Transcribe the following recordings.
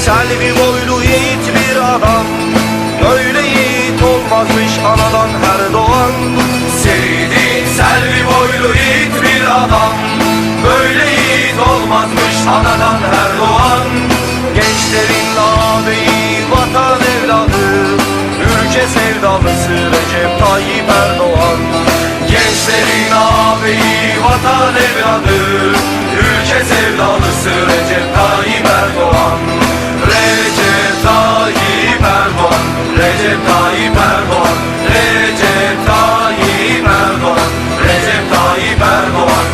Selvi boylu yiğit bir adam, böyle yiğit olmazmış anadan her doğan. Seydi selvi boylu yiğit bir adam, böyle yiğit olmazmış anadan her doğan. Gençlerin ağabeyi, vatan evladı, ülke sevdalısı Recep Tayyip Erdoğan. Gençlerin ağabeyi, vatan evladı, ülke sevdalısı Recep Tayyip Erdoğan. Recep Tayyip Erdoğan, Recep Tayyip Erdoğan, Recep Tayyip Erdoğan, Recep Tayyip Erdoğan.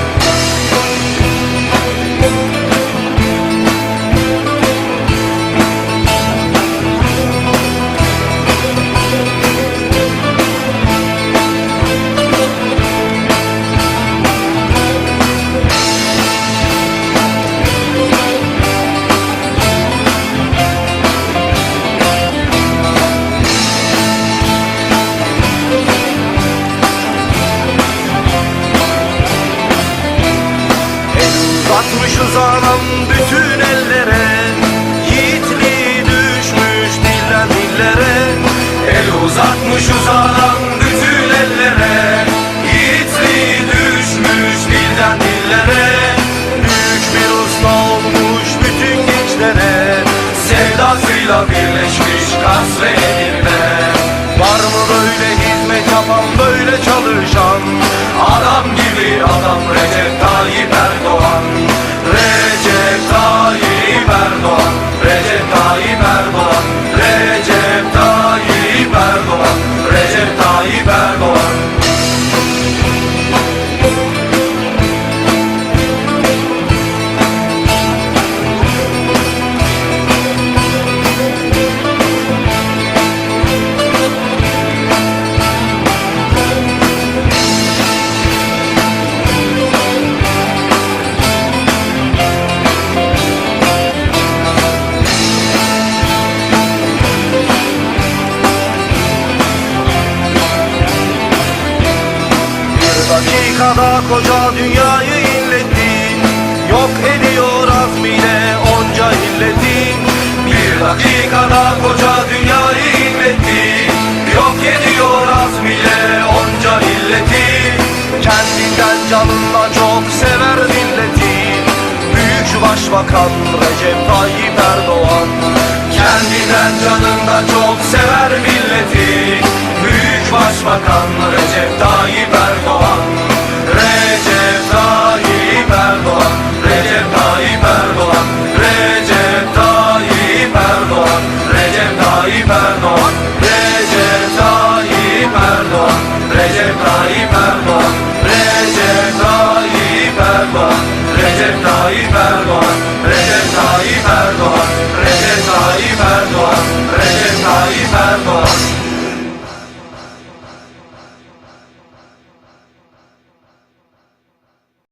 Uzatmışız anam bütün ellere, yiğitliği düşmüş dilden dillere. El uzatmışız anam bütün ellere, yiğitliği düşmüş dilden dillere. Büyük bir usta olmuş bütün gençlere, sevdasıyla birleşmiş kasve edirne. Var mı böyle hizmet yapan, böyle çalışan, adam gibi adam Recep Tayyip Erdoğan. Recep Tayyip Erdoğan, Recep Tayyip Erdoğan, Recep Tayyip Erdoğan, Recep Tayyip Erdoğan. Dakikada koca dünyayı inletti, yok ediyor azmiyle onca illeti. Bir dakikada koca dünyayı inletti, yok ediyor azmiyle onca illeti. Kendinden canından çok sever milleti, büyük başbakan Recep Tayyip Erdoğan. Kendinden canından çok sever milleti, büyük başbakan Recep Tayyip Erdoğan. Recep Tayyip Erdoğan, Recep Tayyip Erdoğan, Recep Tayyip Erdoğan, Recep Tayyip Erdoğan, Recep Tayyip Erdoğan, Recep Tayyip Erdoğan, Recep Tayyip Erdoğan, Recep Tayyip Erdoğan.